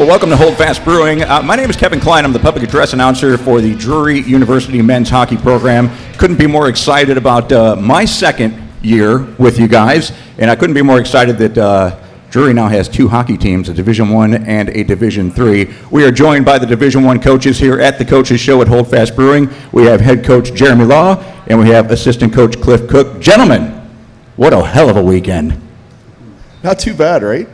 Well, welcome to Hold Fast Brewing. My name is Kevin Klein. I'm the public address announcer for the Drury University men's hockey program. Couldn't be more excited about my second year with you guys, and I couldn't be more excited that Drury now has two hockey teams, a Division I and a Division III. We are joined by the Division I coaches here at the Coaches Show at Hold Fast Brewing. We have head coach Jeremy Law, and we have assistant coach Cliff Cook. Gentlemen, what a hell of a weekend. Not too bad, right?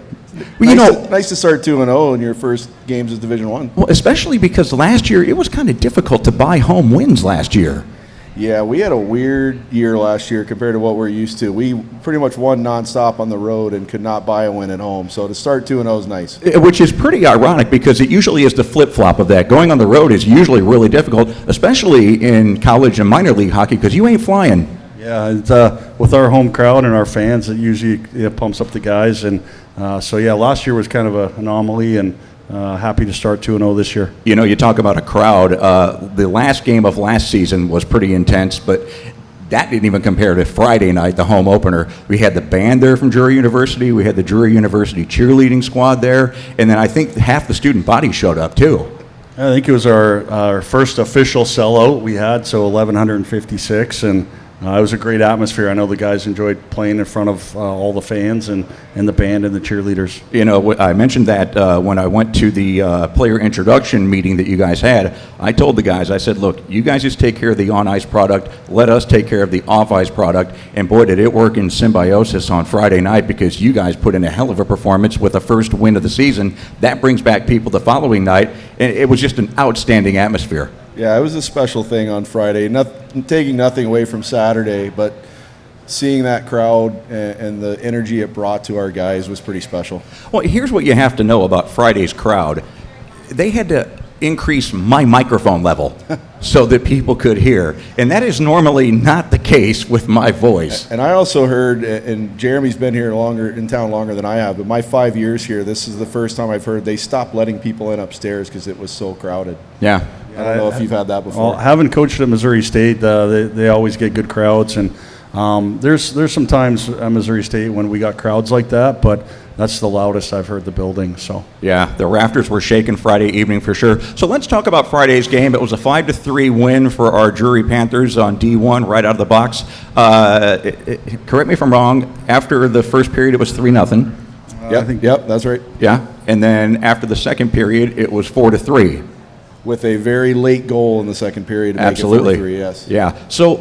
Well, nice to start 2-0 in your first games of Division I. Well, especially because last year it was kind of difficult to buy home wins last year. Yeah, we had a weird year last year compared to what we're used to. We pretty much won nonstop on the road and could not buy a win at home. So to start 2-0 is nice. Which is pretty ironic because it usually is the flip-flop of that. Going on the road is usually really difficult, especially in college and minor league hockey because you ain't flying. Yeah, it's, with our home crowd and our fans, it usually pumps up the guys. And so, last year was kind of an anomaly, and happy to start 2-0 this year. You know, you talk about a crowd. The last game of last season was pretty intense, but that didn't even compare to Friday night, the home opener. We had the band there from Drury University. We had the Drury University cheerleading squad there. And then I think half the student body showed up, too. I think it was our first official sellout we had, so 1,156, and it was a great atmosphere. I know the guys enjoyed playing in front of all the fans and the band and the cheerleaders. You know, I mentioned that when I went to the player introduction meeting that you guys had. I told the guys, I said, look, you guys just take care of the on-ice product. Let us take care of the off-ice product. And boy, did it work in symbiosis on Friday night because you guys put in a hell of a performance with the first win of the season. That brings back people the following night. And it was just an outstanding atmosphere. Yeah, it was a special thing on Friday. Taking nothing away from Saturday, but seeing that crowd and the energy it brought to our guys was pretty special. Well, here's what you have to know about Friday's crowd. They had to increase my microphone level so that people could hear. And that is normally not the case with my voice. And I also heard, and Jeremy's been here in town longer than I have, but my 5 years here, this is the first time I've heard they stopped letting people in upstairs because it was so crowded. Yeah. I don't know if you've had that before. Well, having coached at Missouri State, they always get good crowds, and there's some times at Missouri State when we got crowds like that, but that's the loudest I've heard the building. So yeah, the rafters were shaking Friday evening for sure. So let's talk about Friday's game. It was a 5-3 win for our Drury Panthers on D1 right out of the box. Correct me if I'm wrong. After the first period, it was 3-0. Yep, that's right. Yeah, and then after the second period, it was 4-3. With a very late goal in the second period to Absolutely. make it 4-3, yes. Yeah. So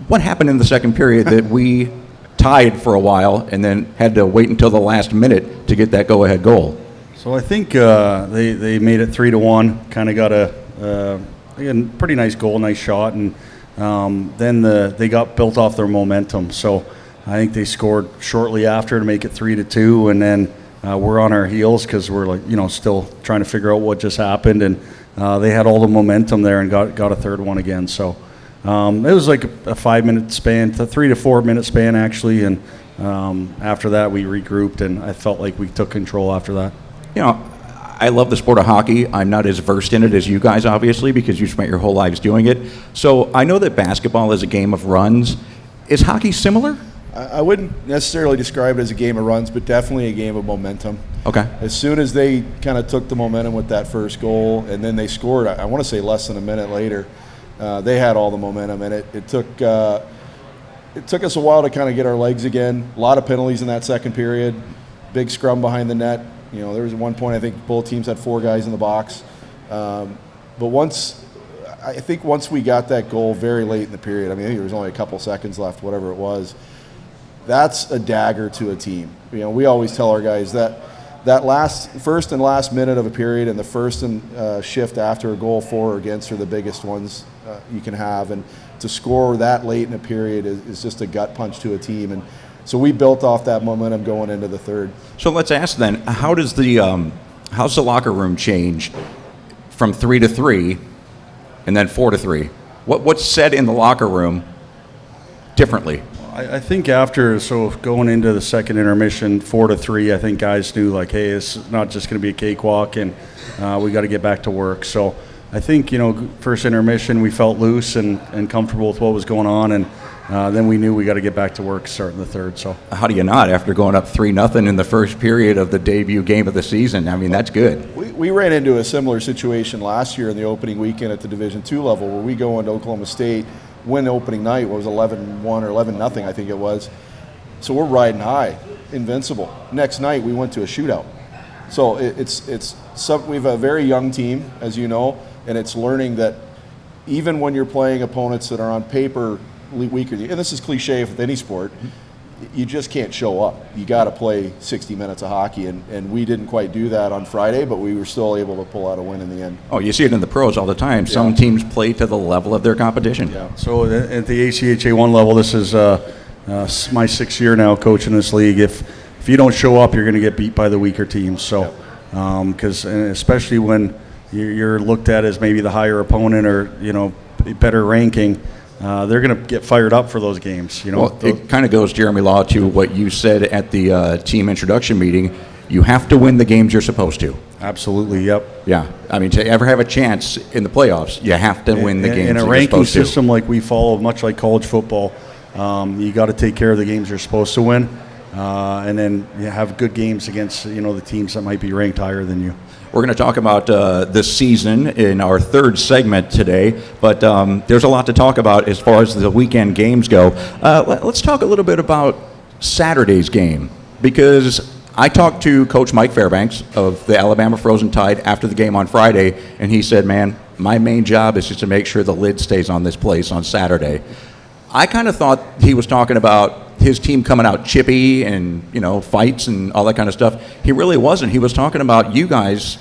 what happened in the second period that we tied for a while and then had to wait until the last minute to get that go-ahead goal? So I think they made it 3-1, kind of got a pretty nice goal, nice shot, and then they got built off their momentum. So I think they scored shortly after to make it 3-2, and then we're on our heels because we're still trying to figure out what just happened, and they had all the momentum there and got a third one again. So it was like a 5-minute span, a 3 to 4 minute span actually, and after that we regrouped, and I felt like we took control after that. You know, I love the sport of hockey. I'm not as versed in it as you guys, obviously, because you spent your whole lives doing it. So I know that basketball is a game of runs. Is hockey similar? I wouldn't necessarily describe it as a game of runs, but definitely a game of momentum. Okay. As soon as they kind of took the momentum with that first goal, and then they scored, I want to say less than a minute later, they had all the momentum, and it took us a while to kind of get our legs again. A lot of penalties in that second period, big scrum behind the net. You know, there was one point I think both teams had 4 guys in the box, but once we got that goal very late in the period, I mean, I think there was only a couple seconds left, whatever it was. That's a dagger to a team. You know, we always tell our guys that first and last minute of a period and the first and shift after a goal for or against are the biggest ones you can have. And to score that late in a period is just a gut punch to a team. And so we built off that momentum going into the third. So let's ask then, how's the locker room change from 3-3 and then 4-3? What's said in the locker room differently? I think going into the second intermission, 4-3, I think guys knew like, hey, it's not just going to be a cakewalk, and we got to get back to work. So I think, first intermission we felt loose and comfortable with what was going on, and then we knew we got to get back to work starting the third. So How do you not after going up 3-0 in the first period of the debut game of the season? I mean, that's good. We ran into a similar situation last year in the opening weekend at the Division II level where we go into Oklahoma State, win the opening night, what was 11-1 or 11-0, I think it was. So we're riding high, invincible. Next night we went to a shootout. So we have a very young team, as you know, and it's learning that even when you're playing opponents that are on paper weaker, and this is cliche with any sport, you just can't show up. You got to play 60 minutes of hockey, and we didn't quite do that on Friday, but we were still able to pull out a win in the end. Oh, you see it in the pros all the time. Some teams play to the level of their competition. Yeah. So at the ACHA 1 level, this is my 6th year now coaching this league. If you don't show up, you're going to get beat by the weaker teams. So, because especially when you're looked at as maybe the higher opponent or better ranking, they're going to get fired up for those games. Well, it kind of goes, Jeremy Law, to what you said at the team introduction meeting. You have to win the games you're supposed to. Absolutely. Yep. Yeah, I mean, to ever have a chance in the playoffs, you have to win the games in a that ranking you're supposed to. system like we follow, much like college football. You got to take care of the games you're supposed to win. And then you have good games against the teams that might be ranked higher than you. We're going to talk about this season in our third segment today, but there's a lot to talk about as far as the weekend games go. Let's talk a little bit about Saturday's game, because I talked to Coach Mike Fairbanks of the Alabama Frozen Tide after the game on Friday, and he said, man, my main job is just to make sure the lid stays on this place on Saturday. I kind of thought he was talking about his team coming out chippy and, fights and all that kind of stuff. He really wasn't. He was talking about you guys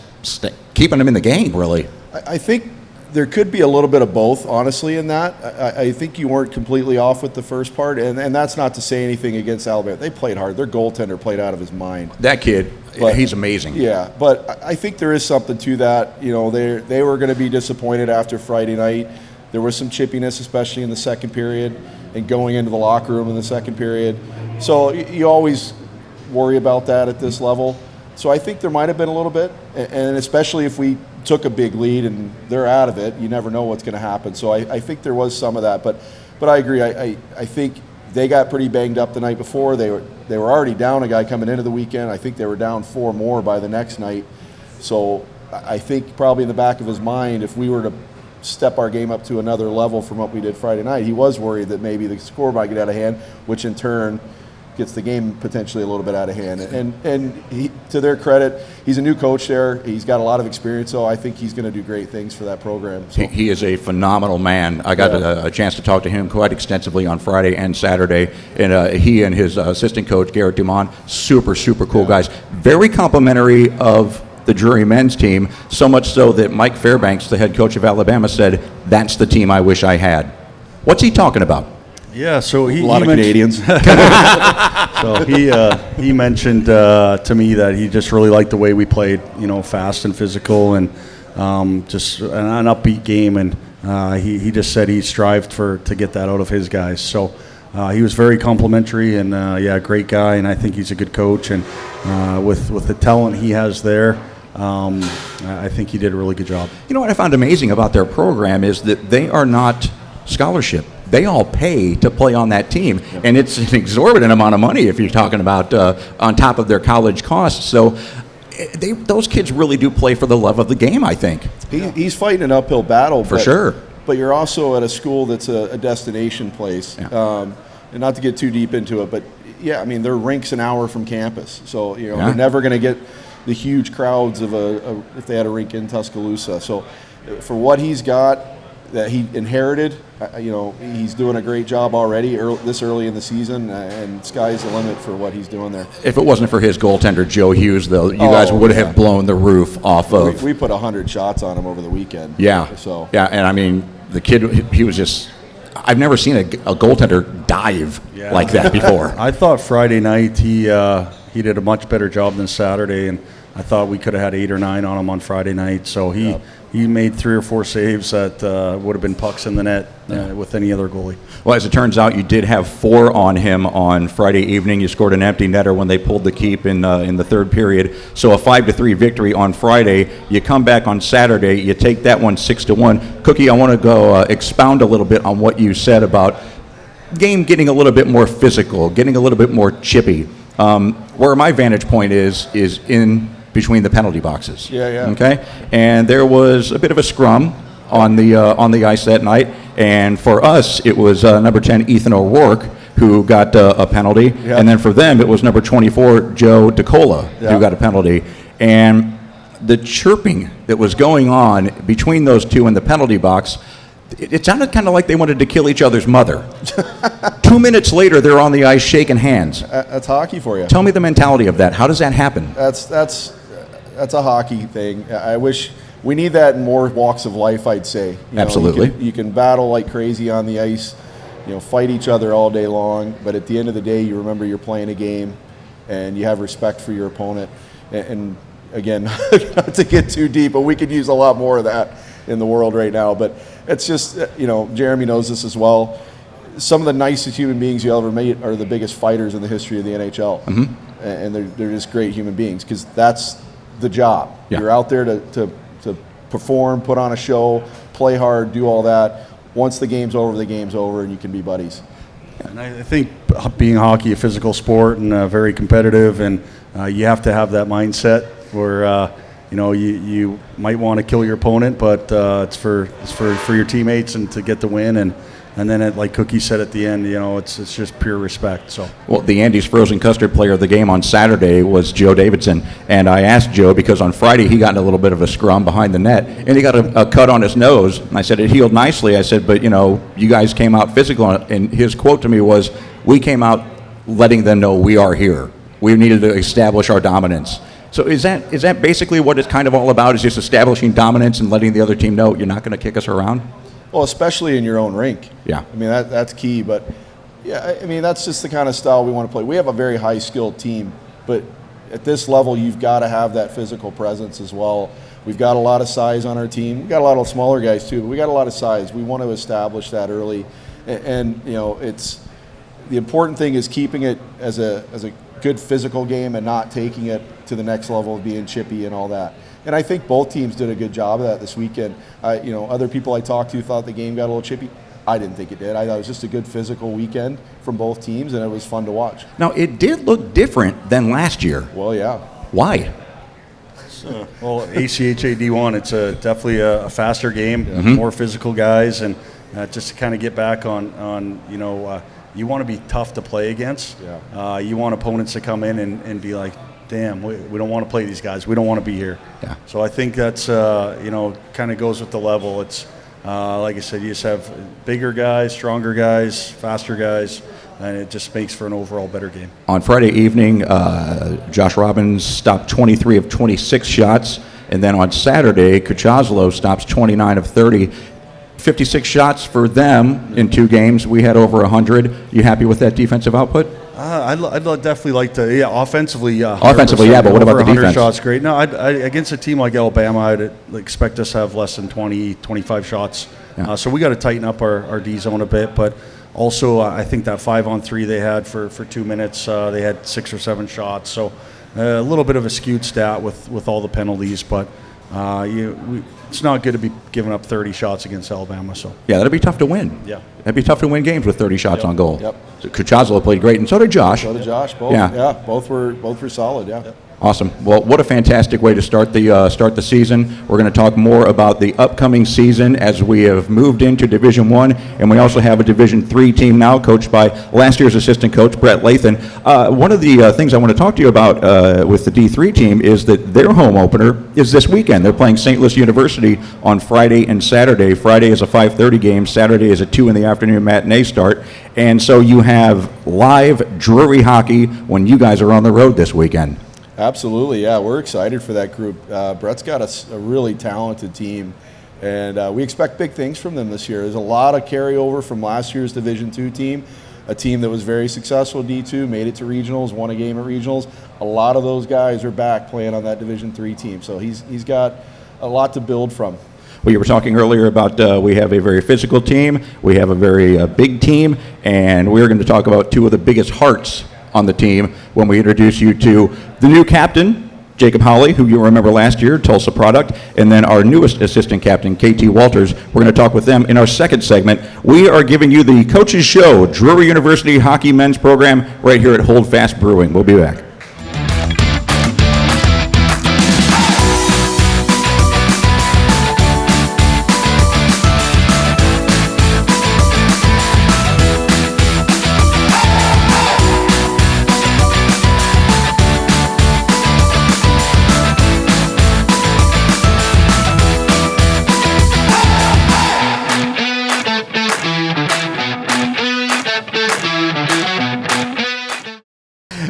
keeping them in the game, really. I think there could be a little bit of both, honestly, in that. I think you weren't completely off with the first part, and that's not to say anything against Alabama. They played hard. Their goaltender played out of his mind. That kid, he's amazing. Yeah, but I think there is something to that. They were going to be disappointed after Friday night. There was some chippiness, especially in the second period and going into the locker room in the second period. So you always worry about that at this level. So I think there might have been a little bit, and especially if we took a big lead and they're out of it, you never know what's going to happen. So I think there was some of that, but I agree. I think they got pretty banged up the night before. They were already down a guy coming into the weekend. I think they were down 4 more by the next night. So I think probably in the back of his mind, if we were to step our game up to another level from what we did Friday night, he was worried that maybe the score might get out of hand, which in turn gets the game potentially a little bit out of hand. And he, to their credit, he's a new coach there. He's got a lot of experience, so I think he's going to do great things for that program. So. He is a phenomenal man. I got a chance to talk to him quite extensively on Friday and Saturday, and he and his assistant coach, Garrett Dumont, super cool guys. Very complimentary of the Drury men's team, so much so that Mike Fairbanks, the head coach of Alabama, said, that's the team I wish I had. What's he talking about? Yeah, so a lot of Canadians. So he mentioned to me that he just really liked the way we played, fast and physical, and just an upbeat game, and he just said he strived to get that out of his guys. So he was very complimentary, and great guy, and I think he's a good coach, and with the talent he has there, I think he did a really good job. You know what I found amazing about their program is that they are not scholarship. They all pay to play on that team, and it's an exorbitant amount of money if you're talking about on top of their college costs. So those kids really do play for the love of the game, I think. He's fighting an uphill battle. For sure. But you're also at a school that's a destination place. Yeah. And not to get too deep into it, but their rink's an hour from campus. So, they're never going to get the huge crowds of if they had a rink in Tuscaloosa. So for what he's got that he inherited, he's doing a great job already this early in the season, and sky's the limit for what he's doing there. If it wasn't for his goaltender, Joe Hughes, though, you guys would have blown the roof off of. We put 100 shots on him over the weekend. Yeah. So. Yeah, and the kid, he was just, I've never seen a goaltender dive like that before. I thought Friday night he did a much better job than Saturday, and I thought we could have had 8 or 9 on him on Friday night. So he made 3 or 4 saves that would have been pucks in the net with any other goalie. Well, as it turns out, you did have 4 on him on Friday evening. You scored an empty netter when they pulled the keep in the third period. So a 5-3 victory on Friday. You come back on Saturday. You take that one 6-1. Cookie, I want to go expound a little bit on what you said about game getting a little bit more physical, getting a little bit more chippy. Where my vantage point is in between the penalty boxes. Yeah. Okay, and there was a bit of a scrum on the ice that night, and for us it was number 10 Ethan O'Rourke who got a penalty, and then for them it was number 24 Joe DeCola who got a penalty, and the chirping that was going on between those two in the penalty box, it sounded kind of like they wanted to kill each other's mother. 2 minutes later, they're on the ice shaking hands. That's hockey for you. Tell me the mentality of that. How does that happen? That's a hockey thing. I wish we need that in more walks of life, I'd say. You know, Absolutely. you can battle like crazy on the ice, fight each other all day long, but at the end of the day, you remember you're playing a game and you have respect for your opponent. And again, not to get too deep, but we could use a lot more of that in the world right now. But it's just, Jeremy knows this as well. Some of the nicest human beings you ever meet are the biggest fighters in the history of the NHL. Mm-hmm. And they're just great human beings because that's the job. Yeah. You're out there to perform, put on a show, play hard, do all that. Once the game's over, and you can be buddies. And I think being hockey a physical sport and very competitive, and you have to have that mindset where you might want to kill your opponent, but it's for your teammates and to get the win, and then like Cookie said at the end, it's just pure respect. So well, the Andy's Frozen Custard player of the game on Saturday was Joe Davidson, and I asked Joe because on Friday he got in a little bit of a scrum behind the net, and he got a cut on his nose, and I said it healed nicely. I said, but you guys came out physical, and his quote to me was, "We came out letting them know we are here. We needed to establish our dominance." So is that basically what it's kind of all about? Is just establishing dominance and letting the other team know you're not going to kick us around? Well, especially in your own rink. Yeah. I mean, that's key. But, yeah, I mean, that's just the kind of style we want to play. We have a very high-skilled team, but at this level, you've got to have that physical presence as well. We've got a lot of size on our team. We've got a lot of smaller guys, too, but we got a lot of size. We want to establish that early. And it's the important thing is keeping it as a good physical game and not taking it to the next level of being chippy and all that. And I think both teams did a good job of that this weekend. Other people I talked to thought the game got a little chippy. I didn't think it did. I thought it was just a good physical weekend from both teams, and it was fun to watch. Now, it did look different than last year. Well, yeah. Why? Well, ACHA D1, it's definitely a faster game, more physical guys, and just to kind of get back on you want to be tough to play against. Yeah. You want opponents to come in and be like, damn, we don't want to play these guys. We don't want to be here. Yeah. So I think that's, kind of goes with the level. It's, like I said, you just have bigger guys, stronger guys, faster guys, and it just makes for an overall better game. On Friday evening, Josh Robbins stopped 23 of 26 shots, and then on Saturday, Kuchazlo stops 29 of 30. 56 shots for them in 2 games. We had over 100. You happy with that defensive output? I'd definitely like to, offensively. Offensively, yeah, but what about the defense? Shots, great. No, against a team like Alabama, I'd expect us to have less than 20, 25 shots. Yeah. So we got to tighten up our D zone a bit, but also I think that 5-on-3 they had for 2 minutes, they had 6 or 7 shots. So a little bit of a skewed stat with all the penalties, but it's not good to be giving up 30 shots against Alabama. So yeah, that'd be tough to win. Yeah, that'd be tough to win games with 30 shots on goal. Yep. So Kuchazlo played great, and so did Josh. Both. Yeah, both were solid. Yeah. Yep. Awesome. Well, what a fantastic way to start the season. We're going to talk more about the upcoming season as we have moved into Division I, and we also have a Division III team now coached by last year's assistant coach, Brett Lathan. One of the things I want to talk to you about with the D3 team is that their home opener is this weekend. They're playing St. Louis University on Friday and Saturday. Friday is a 5:30 game. Saturday is a 2 in the afternoon matinee start. And so you have live Drury hockey when you guys are on the road this weekend. Absolutely, yeah. We're excited for that group. Brett's got a really talented team, and we expect big things from them this year. There's a lot of carryover from last year's Division II team, a team that was very successful at D2, made it to regionals, won a game at regionals. A lot of those guys are back playing on that Division III team, so he's got a lot to build from. Well, you were talking earlier about we have a very physical team, we have a very big team, and we're going to talk about 2 of the biggest hearts on the team when we introduce you to the new captain, Jacob Hawley, who you remember last year, Tulsa product, and then our newest assistant captain, KT Walters. We're going to talk with them in our second segment. We are giving you the Coaches Show, Drury University Hockey Men's Program, right here at Hold Fast Brewing. We'll be back.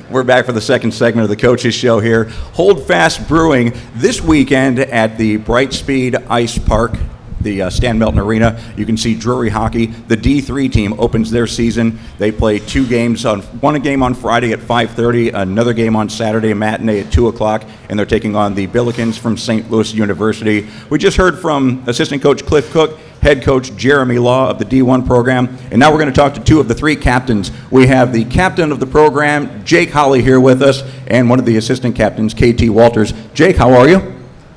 We're back for the second segment of the Coaches Show here. Hold Fast Brewing this weekend at the Brightspeed Ice Park, the Stan Melton Arena. You can see Drury Hockey. The D3 team opens their season. They play two games, one game on Friday at 5:30, another game on Saturday, a matinee at 2 o'clock, and they're taking on the Billikens from St. Louis University. We just heard from assistant coach Cliff Cook, head coach Jeremy Law of the D1 program, and now we're going to talk to two of the three captains. We have the captain of the program, Jake Hawley, here with us, and one of the assistant captains, KT Walters. Jake, how are you?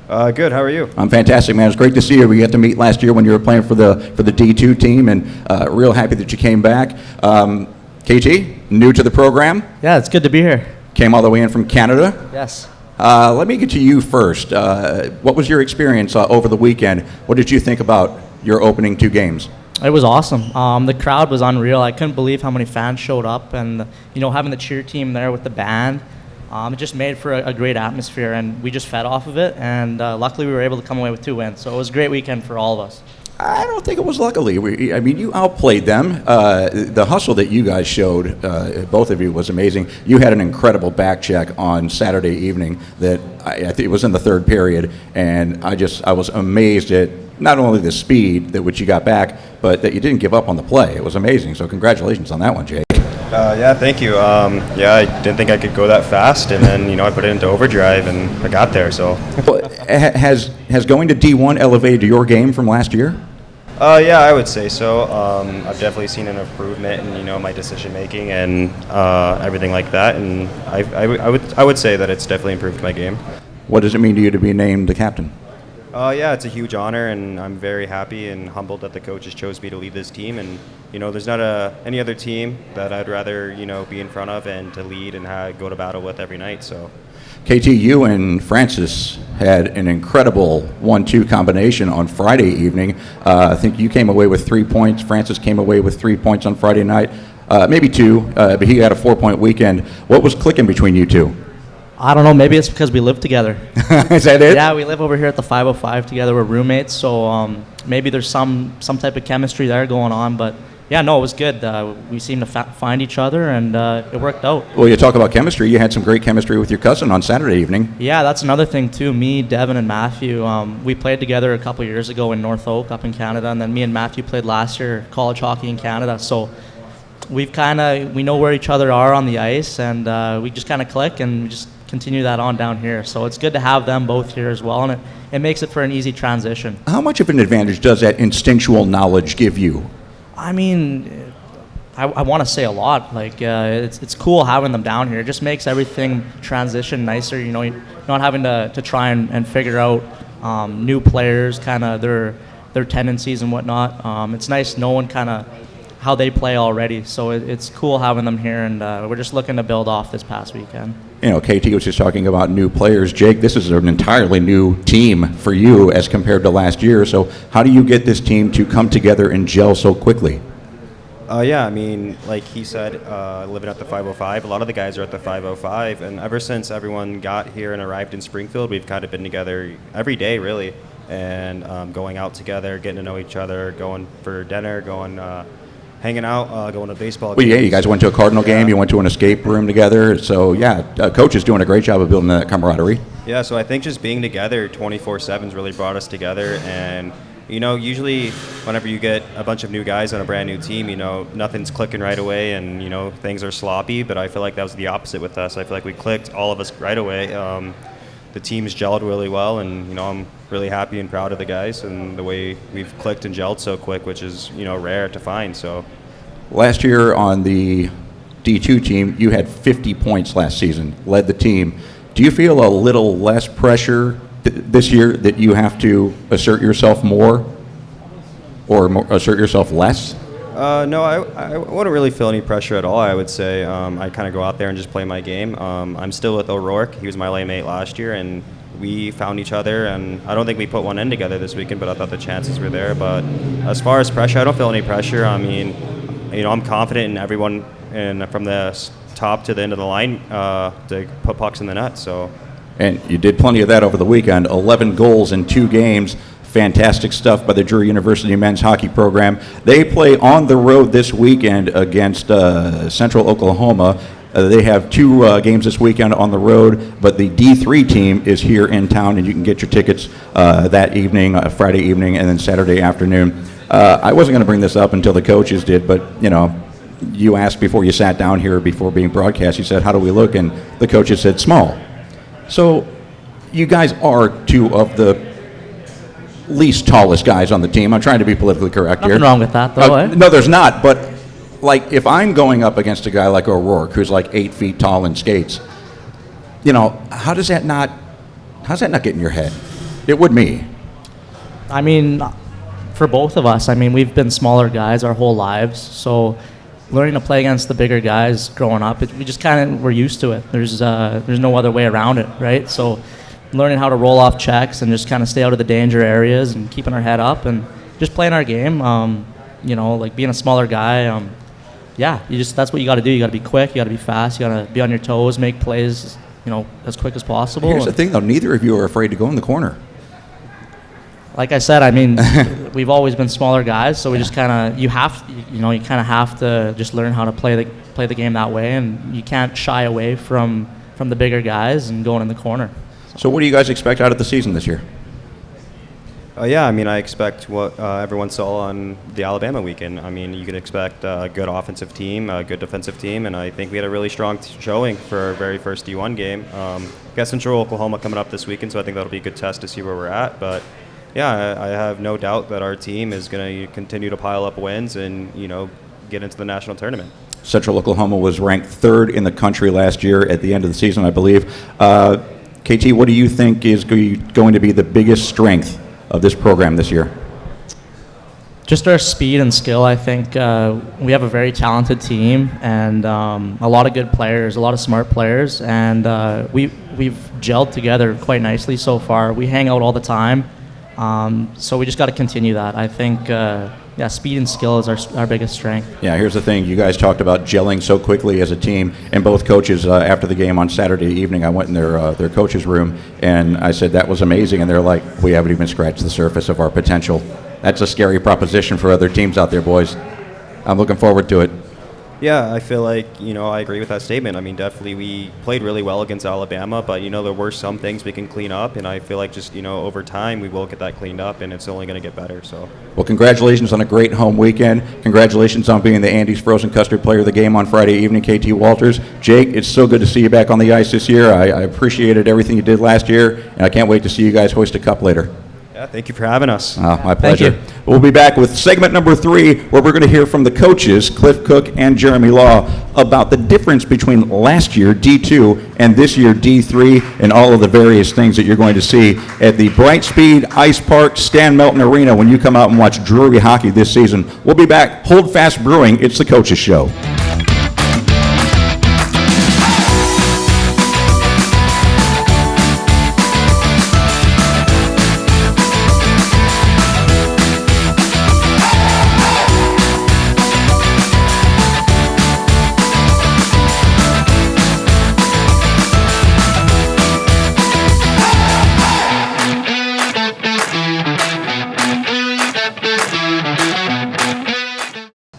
Good. How are you? I'm fantastic, man. It's great to see you. We got to meet last year when you were playing for the D2 team, and real happy that you came back. KT, new to the program. Yeah, it's good to be here. Came all the way in from Canada. Yes. Let me get to you first. What was your experience over the weekend? What did you think about your opening two games? It was awesome. The crowd was unreal. I couldn't believe how many fans showed up, and having the cheer team there with the band, it just made for a great atmosphere, and we just fed off of it, and luckily we were able to come away with 2 wins. So it was a great weekend for all of us. I don't think it was luckily. You outplayed them. The hustle that you guys showed, both of you, was amazing. You had an incredible back check on Saturday evening that I think it was in the third period, and I was amazed at not only the speed that which you got back, but that you didn't give up on the play. It was amazing. So congratulations on that one, Jake. Yeah, thank you. I didn't think I could go that fast, and then I put it into overdrive, and I got there. So has going to D1 elevated your game from last year? Yeah, I would say so. I've definitely seen an improvement in my decision making and everything like that, and I would say that it's definitely improved my game. What does it mean to you to be named the captain? Yeah, it's a huge honor, and I'm very happy and humbled that the coaches chose me to lead this team. And there's not any other team that I'd rather be in front of and to lead and go to battle with every night. So, KT, you and Francis had an incredible 1-2 combination on Friday evening. I think you came away with 3 points. Francis came away with 3 points on Friday night, maybe 2, but he had a 4-point weekend. What was clicking between you two? I don't know. Maybe it's because we live together. Is that it? Yeah, we live over here at the 505 together. We're roommates, so maybe there's some type of chemistry there going on. But yeah, no, it was good. We seemed to find each other, and it worked out. Well, you talk about chemistry. You had some great chemistry with your cousin on Saturday evening. Yeah, that's another thing too. Me, Devin, and Matthew, we played together a couple years ago in North Oak up in Canada, and then me and Matthew played last year college hockey in Canada. So we know where each other are on the ice, and we just kind of click, and we just continue that on down here. So it's good to have them both here as well, and it makes it for an easy transition. How much of an advantage does that instinctual knowledge give you? I mean, I want to say a lot. Like it's cool having them down here. It just makes everything transition nicer. You're not having to try and figure out new players, kind of their tendencies and whatnot. It's nice knowing kind of how they play already. So it's cool having them here, and we're just looking to build off this past weekend. KT was just talking about new players. Jake, this is an entirely new team for you as compared to last year. So how do you get this team to come together and gel so quickly? Yeah, I mean, like he said, living at the 505, a lot of the guys are at the 505, and ever since everyone got here and arrived in Springfield, we've kind of been together every day, really, and going out together, getting to know each other, going for dinner, hanging out, going to baseball games. Well, yeah, you guys went to a Cardinal game. You went to an escape room together. So, yeah, Coach is doing a great job of building that camaraderie. Yeah, so I think just being together 24/7 has really brought us together. And, usually whenever you get a bunch of new guys on a brand new team, nothing's clicking right away and, things are sloppy. But I feel like that was the opposite with us. I feel like we clicked, all of us, right away. The team's gelled really well, and, I'm really happy and proud of the guys and the way we've clicked and gelled so quick, which is, rare to find. So, last year on the D2 team, you had 50 points last season, led the team. Do you feel a little less pressure this year that you have to assert yourself more or assert yourself less? No, I wouldn't really feel any pressure at all, I would say. I kind of go out there and just play my game. I'm still with O'Rourke. He was my lane mate last year, and we found each other, and I don't think we put one in together this weekend, but I thought the chances were there. But as far as pressure, I don't feel any pressure. I mean, I'm confident in everyone, and from the top to the end of the line to put pucks in the net. So. And you did plenty of that over the weekend. 11 goals in 2 games. Fantastic stuff by the Drury University men's hockey program. They play on the road this weekend against Central Oklahoma. They have 2 games this weekend on the road, but the D3 team is here in town, and you can get your tickets that evening, Friday evening, and then Saturday afternoon. I wasn't going to bring this up until the coaches did, but, you asked before you sat down here, before being broadcast, you said, how do we look? And the coaches said, small. So you guys are 2 of the least tallest guys on the team. I'm trying to be politically correct here. Nothing wrong with that, though, eh? No, there's not. But, if I'm going up against a guy like O'Rourke, who's 8 feet tall and skates, how does that not get in your head? It would me. I mean, for both of us, we've been smaller guys our whole lives, so learning to play against the bigger guys growing up, we just we're used to it. There's no other way around it, right? So learning how to roll off checks and just stay out of the danger areas and keeping our head up and just playing our game. Being a smaller guy, that's what you got to do. You got to be quick, you got to be fast, you got to be on your toes, make plays, as quick as possible. Here's the thing, though. Neither of you are afraid to go in the corner. Like I said, we've always been smaller guys, so we just you have to just learn how to play the game that way, and you can't shy away from the bigger guys and going in the corner. So what do you guys expect out of the season this year? I expect what everyone saw on the Alabama weekend. You can expect a good offensive team, a good defensive team, and I think we had a really strong showing for our very first D1 game. Got Central Oklahoma coming up this weekend, so I think that'll be a good test to see where we're at. But yeah, I have no doubt that our team is going to continue to pile up wins and get into the national tournament. Central Oklahoma was ranked 3rd in the country last year at the end of the season, I believe. KT, what do you think is going to be the biggest strength of this program this year? Just our speed and skill. I think we have a very talented team and a lot of good players, a lot of smart players, and we've gelled together quite nicely so far. We hang out all the time, so we just got to continue that. I think speed and skill is our biggest strength. Yeah, here's the thing. You guys talked about gelling so quickly as a team, and both coaches, after the game on Saturday evening, I went in their coach's room, and I said, that was amazing, and they're like, we haven't even scratched the surface of our potential. That's a scary proposition for other teams out there, boys. I'm looking forward to it. Yeah, I feel like, I agree with that statement. Definitely we played really well against Alabama, but, there were some things we can clean up, and I feel like just, over time we will get that cleaned up, and it's only going to get better. So. Well, congratulations on a great home weekend. Congratulations on being the Andy's Frozen Custard Player of the Game on Friday evening, KT Walters. Jake, it's so good to see you back on the ice this year. I appreciated everything you did last year, and I can't wait to see you guys hoist a cup later. Yeah, thank you for having us. My pleasure. Thank you. We'll be back with segment number 3, where we're going to hear from the coaches, Cliff Cook and Jeremy Law, about the difference between last year, D2, and this year, D3, and all of the various things that you're going to see at the Brightspeed Ice Park Stan Melton Arena when you come out and watch Drury hockey this season. We'll be back. Hold Fast Brewing. It's the Coaches Show.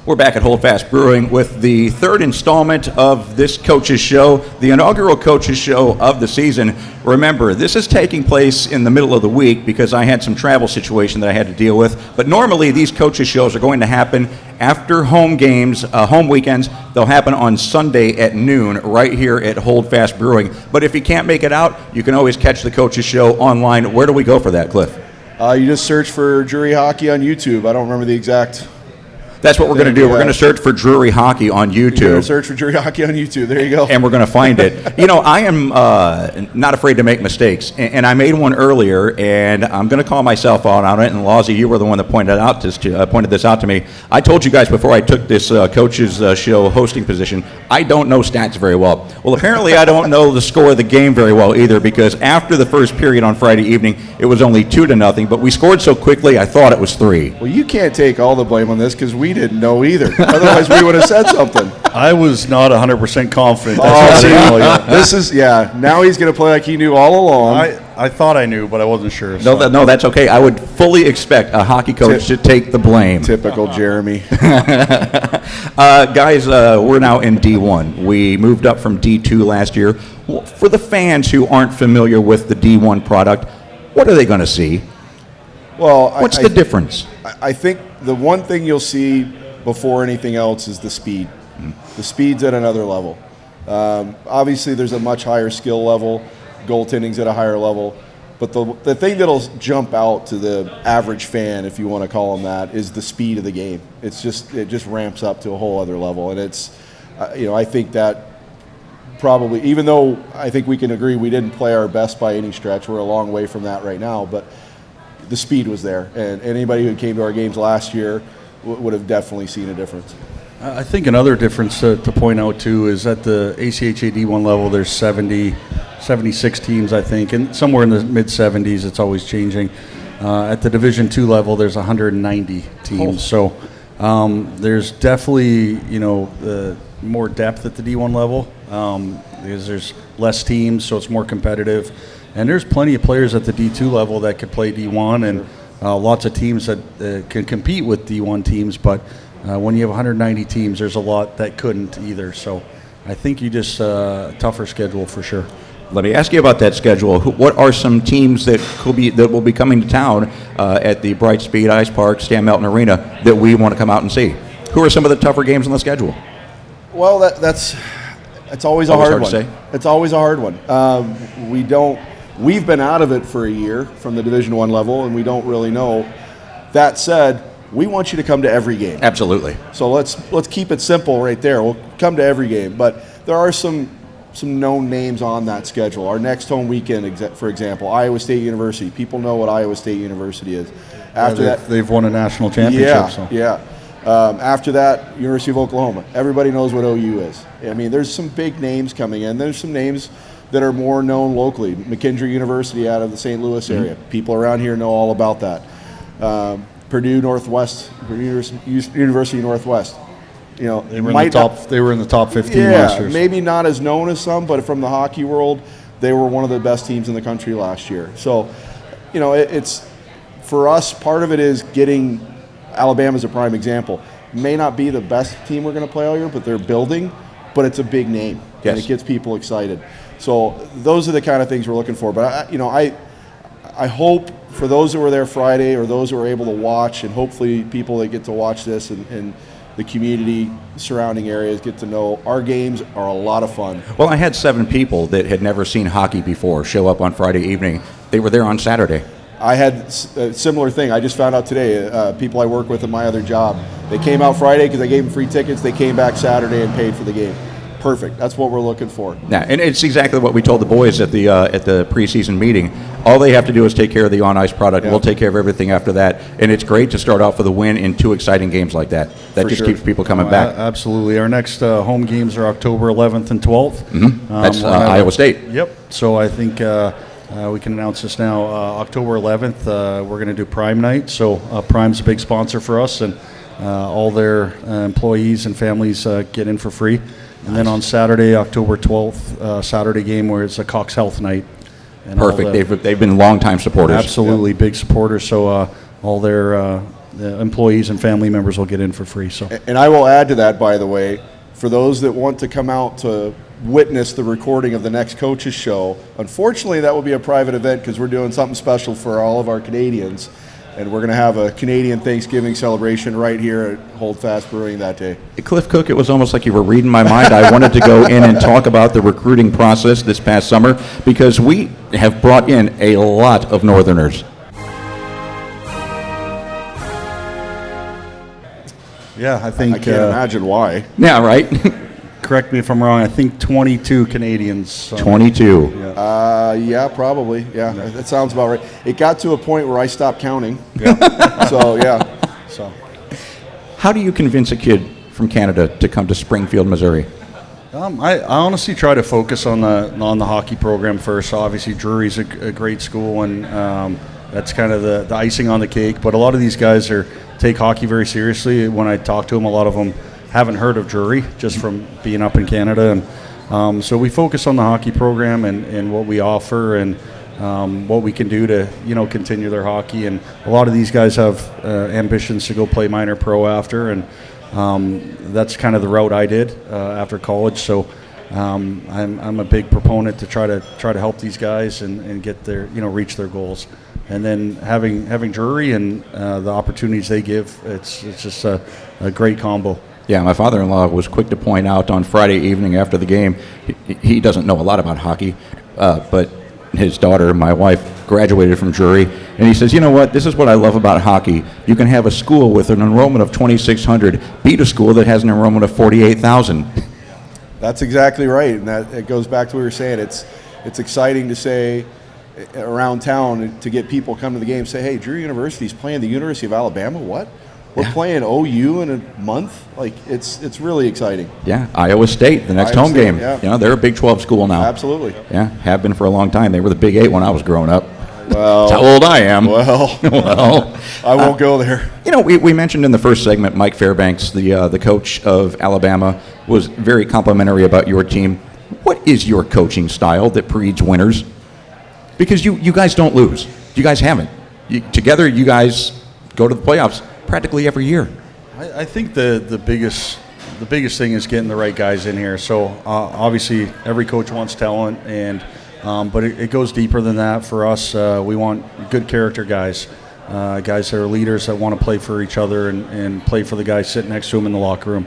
We're back at Hold Fast Brewing with the 3rd installment of this Coaches Show, the inaugural Coaches Show of the season. Remember, this is taking place in the middle of the week because I had some travel situation that I had to deal with. But normally these Coaches Shows are going to happen after home games, home weekends. They'll happen on Sunday at noon right here at Hold Fast Brewing. But if you can't make it out, you can always catch the Coaches Show online. Where do we go for that, Cliff? You just search for Drury Hockey on YouTube. I don't remember the exact That's what we're going to do. Yeah. We're going to search for Drury Hockey on You're YouTube. going to search for Drury Hockey on YouTube. There you go. And we're going to find it. You know, I am not afraid to make mistakes, and I made one earlier, and I'm going to call myself out on it. And Lawsy, you were the one that pointed this out to me. I told you guys before I took this coach's show hosting position, I don't know stats very well. Well, apparently I don't know the score of the game very well either, because after the first period on Friday evening, it was only 2-0, but we scored so quickly I thought it was 3. Well, you can't take all the blame on this because we didn't know either. Otherwise, we would have said something. I was not 100% confident. Oh, That's see, what I know, yeah. this is, now he's going to play like he knew all along. I thought I knew, but I wasn't sure. No, that's okay. I would fully expect a hockey coach to take the blame. Typical Jeremy. Guys, we're now in D1. We moved up from D2 last year. For the fans who aren't familiar with the D1 product, what are they going to see? Well, What's the difference? I think the one thing you'll see before anything else is the speed. The speed's at another level. Obviously, there's a much higher skill level. Goaltending's at a higher level. But the thing that'll jump out to the average fan, if you want to call them that, is the speed of the game. It just ramps up to a whole other level. And it's, I think that probably, even though I think we can agree we didn't play our best by any stretch, we're a long way from that right now, but the speed was there. And anybody who came to our games last year would have definitely seen a difference. I think another difference to point out, too, is at the ACHA D1 level, there's 76 teams, I think, and somewhere in the mid-70s, it's always changing. At the Division II level, there's 190 teams. So there's definitely, more depth at the D1 level because there's less teams, so it's more competitive. And there's plenty of players at the D2 level that could play D1, and lots of teams that can compete with D1 teams, but when you have 190 teams, there's a lot that couldn't either. So I think you just tougher schedule for sure. Let me ask you about that schedule. What are some teams that will be coming to town at the Brightspeed Ice Park, Stan Melton Arena that we want to come out and see? Who are some of the tougher games on the schedule? Well, it's always a hard one. It's always a hard one. We've been out of it for a year from the Division I level, and we don't really know. That said, we want you to come to every game. Absolutely. So let's keep it simple right there. We'll come to every game, but there are some known names on that schedule. Our next home weekend, for example, Iowa State University. People know what Iowa State University is. After that, they've won a national championship. After that, University of Oklahoma. Everybody knows what OU is. I mean, there's some big names coming in. There's some names that are more known locally. McKendree University out of the St. Louis area. People around here know all about that. Purdue University Northwest. They were in the top 15 last year. Maybe not as known as some, but from the hockey world, they were one of the best teams in the country last year. So, it's for us. Part of it is getting Alabama's a prime example. May not be the best team we're going to play all year, but they're building. But it's a big name, and it gets people excited. So those are the kind of things we're looking for. But I hope for those that were there Friday or those who were able to watch, and hopefully people that get to watch this and the community surrounding areas get to know our games are a lot of fun. Well, I had 7 people that had never seen hockey before show up on Friday evening. They were there on Saturday. I had a similar thing. I just found out today, people I work with at my other job, they came out Friday because I gave them free tickets. They came back Saturday and paid for the game. Perfect. That's what we're looking for. Yeah, and it's exactly what we told the boys at the preseason meeting. All they have to do is take care of the on-ice product. Yeah. We'll take care of everything after that. And it's great to start off with a win in 2 exciting games like that. That just keeps people coming back. Absolutely. Our next home games are October 11th and 12th. Mm-hmm. That's Iowa State. Yep. So I think we can announce this now. October 11th, we're going to do Prime Night. So Prime's a big sponsor for us, and all their employees and families get in for free. And then on Saturday, October 12th, Saturday game where it's a Cox Health Night. And perfect. They've been longtime supporters. Absolutely, big supporters. So all their employees and family members will get in for free. So. And I will add to that, by the way, for those that want to come out to witness the recording of the next coach's show, unfortunately that will be a private event because we're doing something special for all of our Canadians. And we're going to have a Canadian Thanksgiving celebration right here at Holdfast Brewing that day. Cliff Cook, it was almost like you were reading my mind. I wanted to go in and talk about the recruiting process this past summer because we have brought in a lot of Northerners. Yeah, I think. I can't imagine why. Yeah, right? Correct me if I'm wrong. I think 22 Canadians. 22. Yeah, probably. Yeah, that sounds about right. It got to a point where I stopped counting. Yeah. So, yeah. So. How do you convince a kid from Canada to come to Springfield, Missouri? I honestly try to focus on the hockey program first. Obviously, Drury's a great school, and that's kind of the icing on the cake. But a lot of these guys take hockey very seriously. When I talk to them, a lot of them haven't heard of Drury just from being up in Canada, and so we focus on the hockey program and what we offer and what we can do to continue their hockey. And a lot of these guys have ambitions to go play minor pro after, and that's kind of the route I did after college. So I'm a big proponent to try to help these guys and get their reach their goals. And then having Drury and the opportunities they give, it's just a great combo. Yeah, my father-in-law was quick to point out on Friday evening after the game, he doesn't know a lot about hockey, but his daughter, my wife, graduated from Drury, and he says, you know what, this is what I love about hockey. You can have a school with an enrollment of 2,600 beat a school that has an enrollment of 48,000. That's exactly right, and that it goes back to what we were saying. It's exciting to say around town to get people come to the game and say, hey, Drury University's playing the University of Alabama. What? We're playing OU in a month. Like it's really exciting. Yeah, Iowa State, the next home game. Yeah. They're a Big 12 school now. Absolutely. Yeah, have been for a long time. They were the Big 8 when I was growing up. Well, That's how old I am. Well, Well, I won't go there. we mentioned in the first segment, Mike Fairbanks, the coach of Alabama, was very complimentary about your team. What is your coaching style that breeds winners? Because you guys don't lose. You guys haven't. Together, you guys go to the playoffs practically every year. I think the biggest thing is getting the right guys in here. So obviously every coach wants talent, and but it goes deeper than that. For us, we want good character guys, guys that are leaders that want to play for each other and play for the guys sitting next to them in the locker room.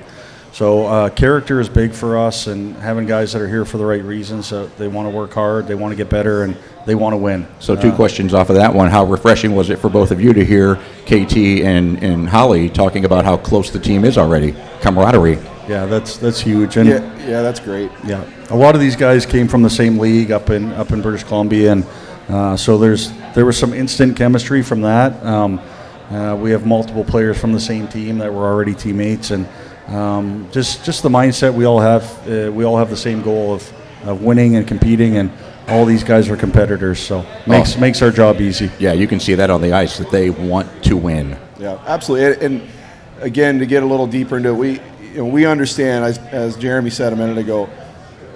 So character is big for us, and having guys that are here for the right reasons. They want to work hard, they want to get better, and they want to win. So two questions off of that one. How refreshing was it for both of you to hear KT and Holly talking about how close the team is already? Camaraderie. Yeah, that's huge. And Yeah, that's great. yeah, a lot of these guys came from the same league up in British Columbia, and so there was some instant chemistry from that. We have multiple players from the same team that were already teammates, and just the mindset we all have. We all have the same goal of winning and competing, and all these guys are competitors, so makes our job easy. Yeah, you can see that on the ice that they want to win. Yeah, absolutely. And again, to get a little deeper into it, we understand, as Jeremy said a minute ago,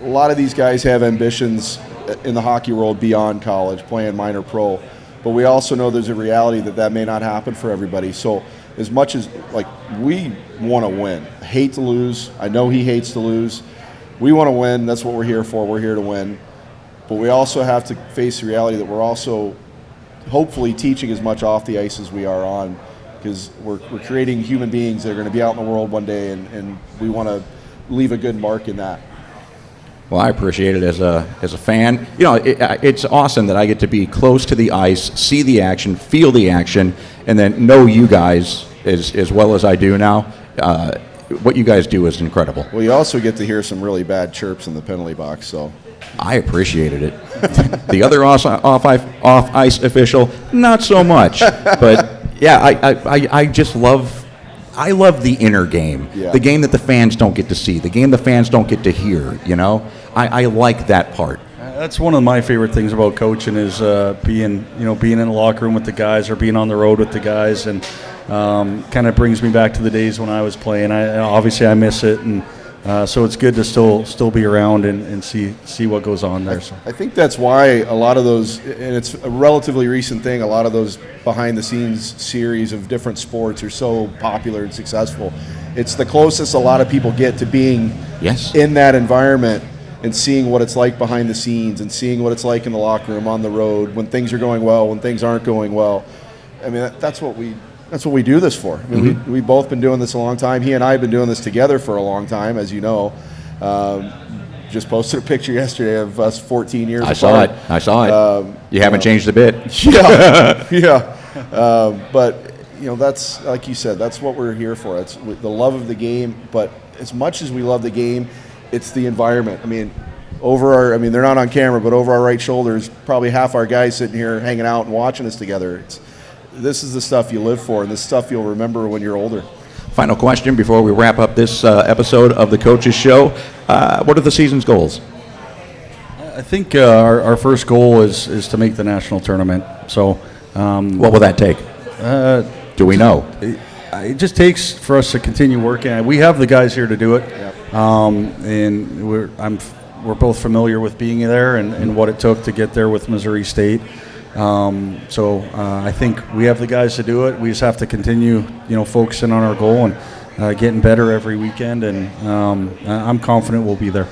a lot of these guys have ambitions in the hockey world beyond college, playing minor pro. But we also know there's a reality that may not happen for everybody. So as much as, we want to win. I hate to lose. I know he hates to lose. We want to win. That's what we're here for. We're here to win. But we also have to face the reality that we're also hopefully teaching as much off the ice as we are on, because we're creating human beings that are going to be out in the world one day, and we want to leave a good mark in that. Well, I appreciate it as a fan. It's awesome that I get to be close to the ice, see the action, feel the action, and then know you guys as well as I do now. What you guys do is incredible. Well, you also get to hear some really bad chirps in the penalty box, so. I appreciated it. The other off-ice official, not so much. But yeah, I just love the inner game, the game that the fans don't get to see, the game the fans don't get to hear. I like that part. That's one of my favorite things about coaching is being in the locker room with the guys or being on the road with the guys, and kind of brings me back to the days when I was playing. Obviously I miss it, and so it's good to still be around and see what goes on there. So I think that's why a lot of those, and it's a relatively recent thing, a lot of those behind-the-scenes series of different sports are so popular and successful. It's the closest a lot of people get to being in that environment and seeing what it's like behind the scenes and seeing what it's like in the locker room, on the road, when things are going well, when things aren't going well. I mean, that's what we do this for. I mean, we've both been doing this a long time. He and I have been doing this together for a long time, as you know. Just posted a picture yesterday of us 14 years apart. I saw it. You haven't changed a bit. Yeah. But, that's like you said, that's what we're here for. It's the love of the game, but as much as we love the game, it's the environment. I mean, they're not on camera, but over our right shoulders, probably half our guys sitting here hanging out and watching us together. This is the stuff you live for, and this stuff you'll remember when you're older. Final question before we wrap up this episode of the Coaches Show. What are the season's goals? I think our first goal is to make the national tournament. So, what will that take? Do we know? It just takes for us to continue working. We have the guys here to do it, and we're both familiar with being there and what it took to get there with Missouri State. So I think we have the guys to do it. We just have to continue, focusing on our goal and getting better every weekend. And I'm confident we'll be there.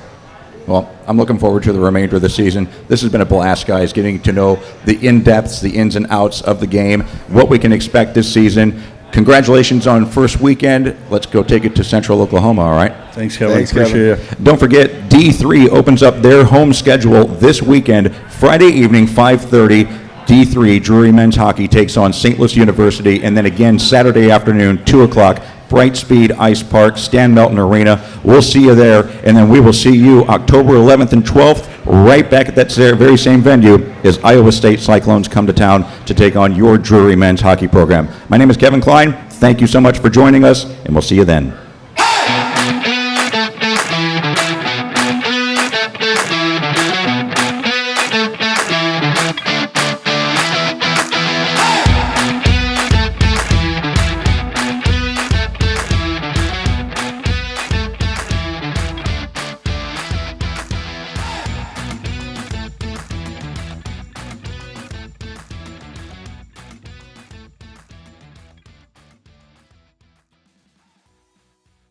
Well, I'm looking forward to the remainder of the season. This has been a blast, guys, getting to know the in-depths, the ins and outs of the game, what we can expect this season. Congratulations on first weekend. Let's go take it to Central Oklahoma, all right? Thanks, Kevin. Appreciate it. Don't forget, D3 opens up their home schedule this weekend, Friday evening, 5:30. D3, Drury Men's Hockey, takes on St. Louis University, and then again Saturday afternoon, 2 o'clock, Brightspeed Ice Park, Stan Melton Arena. We'll see you there, and then we will see you October 11th and 12th right back at that very same venue as Iowa State Cyclones come to town to take on your Drury Men's Hockey program. My name is Kevin Klein. Thank you so much for joining us, and we'll see you then.